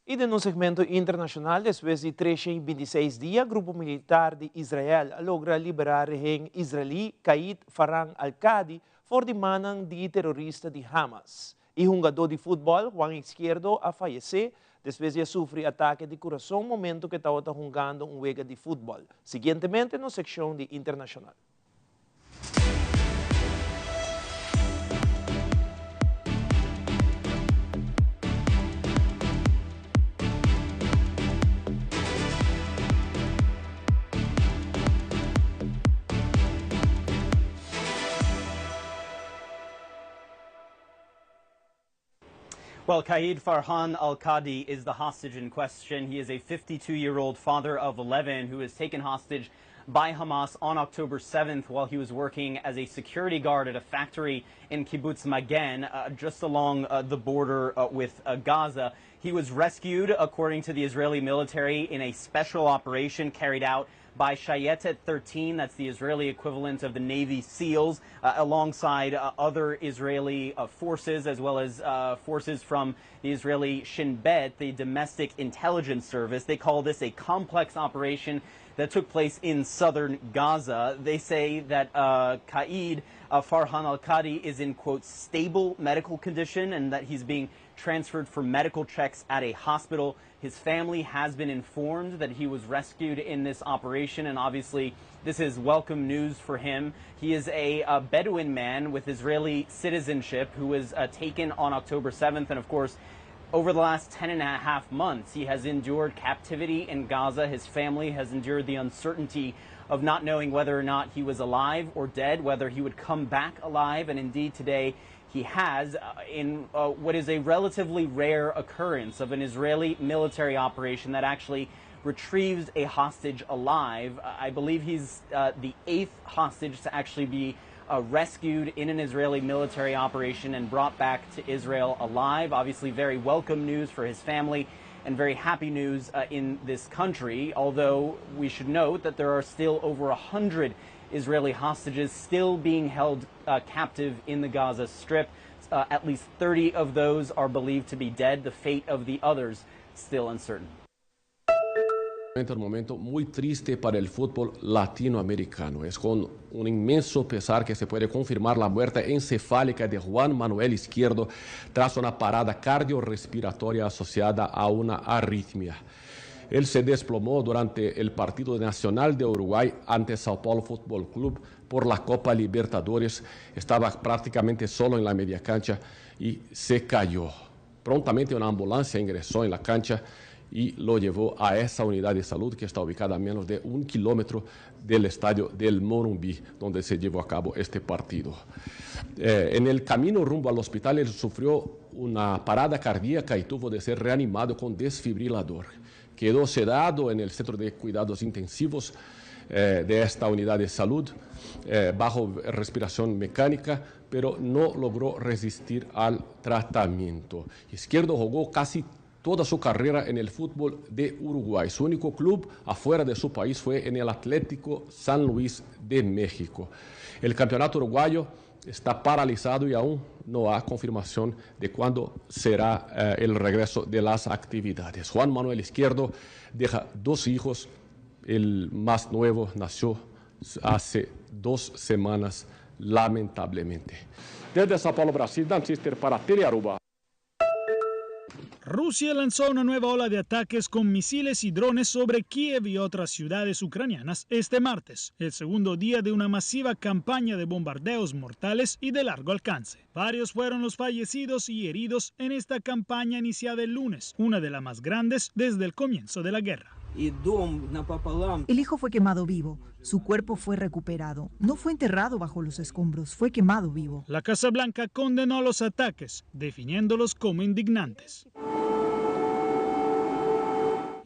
E no segmento internacional, depois de 326 dias, o grupo militar de Israel logra liberar o rehén israelí Khalid Farhan al-Qadi por demanda de terrorista de Hamas. E um jogador de futebol, Juan Izquierdo, a falecer depois de sofrer ataque de coração no momento que estava jogando jogo de futebol. Seguintemente, na secção de internacional. Well, Khalid Farhan al-Qadi is the hostage in question. He is a 52-year-old father of 11 who was taken hostage by Hamas on October 7th while he was working as a security guard at a factory in Kibbutz Magen, just along the border with Gaza. He was rescued, according to the Israeli military, in a special operation carried out by Shayetet 13, that's the Israeli equivalent of the Navy SEALs, alongside other Israeli forces, as well as forces from the Israeli Shin Bet, the domestic intelligence service. They call this a complex operation that took place in southern Gaza. They say that Khalid Farhan al-Qadi is in, quote, stable medical condition and that he's being transferred for medical checks at a hospital. His family has been informed that he was rescued in this operation, and obviously this is welcome news for him. He is a Bedouin man with Israeli citizenship who was taken on October 7th, and of course, over the last 10.5 months, he has endured captivity in Gaza. His family has endured the uncertainty of not knowing whether or not he was alive or dead, whether he would come back alive, and indeed today he has, in what is a relatively rare occurrence of an Israeli military operation that actually retrieves a hostage alive. I believe he's the 8th hostage to actually be rescued in an Israeli military operation and brought back to Israel alive. Obviously very welcome news for his family and very happy news in this country, although we should note that there are still over 100 Israeli hostages still being held captive in the Gaza Strip. At least 30 of those are believed to be dead. The fate of the others still uncertain. Un momento muy triste para el fútbol latinoamericano. Es con un inmenso pesar que se puede confirmar la muerte encefálica de Juan Manuel Izquierdo tras una parada cardiorrespiratoria asociada a una arritmia. Él se desplomó durante el partido nacional de Uruguay ante Sao Paulo Fútbol Club por la Copa Libertadores. Estaba prácticamente solo en la media cancha y se cayó. Prontamente una ambulancia ingresó en la cancha y lo llevó a esa unidad de salud que está ubicada a menos de 1 kilómetro del estadio del Morumbi, donde se llevó a cabo este partido. En el camino rumbo al hospital, él sufrió una parada cardíaca y tuvo de ser reanimado con desfibrilador. Quedó sedado en el centro de cuidados intensivos de esta unidad de salud bajo respiración mecánica, pero no logró resistir al tratamiento. Izquierdo jugó casi toda su carrera en el fútbol de Uruguay. Su único club afuera de su país fue en el Atlético San Luis de México. El campeonato uruguayo está paralizado y aún no hay confirmación de cuándo será el regreso de las actividades. Juan Manuel Izquierdo deja 2 hijos. El más nuevo nació hace 2 semanas, lamentablemente. Desde Sao Paulo, Brasil, Dan Cister para Telearuba. Rusia lanzó una nueva ola de ataques con misiles y drones sobre Kiev y otras ciudades ucranianas este martes, el segundo día de una masiva campaña de bombardeos mortales y de largo alcance. Varios fueron los fallecidos y heridos en esta campaña iniciada el lunes, una de las más grandes desde el comienzo de la guerra. El hijo fue quemado vivo. Su cuerpo fue recuperado. No fue enterrado bajo los escombros, fue quemado vivo. La Casa Blanca condenó los ataques, definiéndolos como indignantes.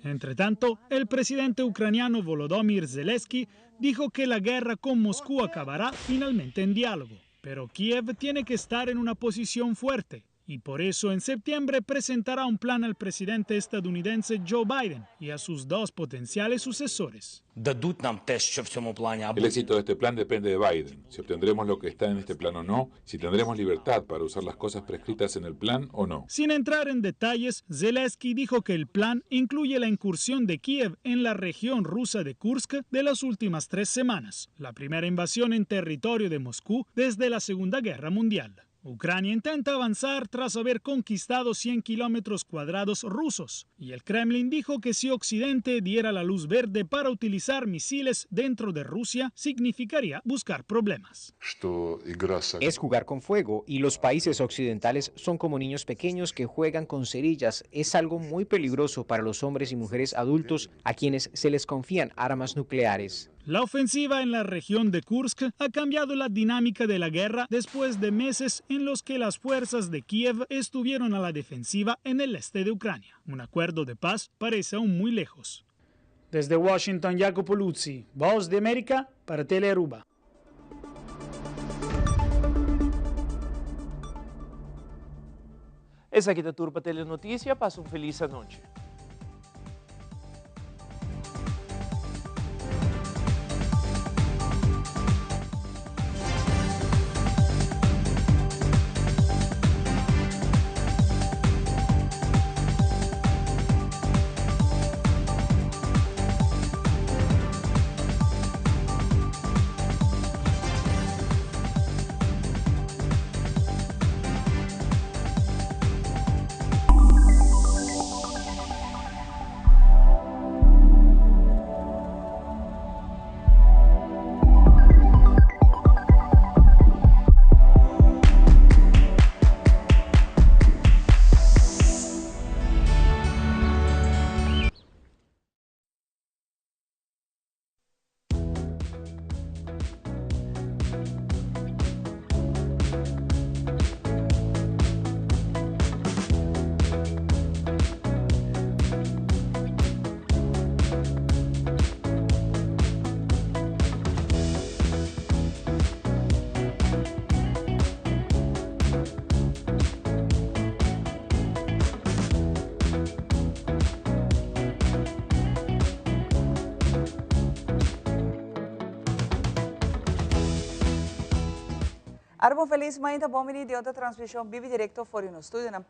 Entre tanto, el presidente ucraniano Volodymyr Zelensky dijo que la guerra con Moscú acabará finalmente en diálogo. Pero Kiev tiene que estar en una posición fuerte. Y por eso en septiembre presentará un plan al presidente estadounidense Joe Biden y a sus 2 potenciales sucesores. El éxito de este plan depende de Biden, si obtendremos lo que está en este plan o no, si tendremos libertad para usar las cosas prescritas en el plan o no. Sin entrar en detalles, Zelensky dijo que el plan incluye la incursión de Kiev en la región rusa de Kursk de las últimas 3 semanas, la primera invasión en territorio de Moscú desde la Segunda Guerra Mundial. Ucrania intenta avanzar tras haber conquistado 100 kilómetros cuadrados rusos, y el Kremlin dijo que si Occidente diera la luz verde para utilizar misiles dentro de Rusia, significaría buscar problemas. Es jugar con fuego, y los países occidentales son como niños pequeños que juegan con cerillas. Es algo muy peligroso para los hombres y mujeres adultos a quienes se les confían armas nucleares. La ofensiva en la región de Kursk ha cambiado la dinámica de la guerra después de meses en los que las fuerzas de Kiev estuvieron a la defensiva en el este de Ucrania. Un acuerdo de paz parece aún muy lejos. Desde Washington, Jacopo Luzzi, Voz de América para Telearuba. Essa aqui da Turpa Telenotícia. Passa feliz noite. Arbon feliz manhã, bom menino de outra transmissão vive direto fora no estúdio na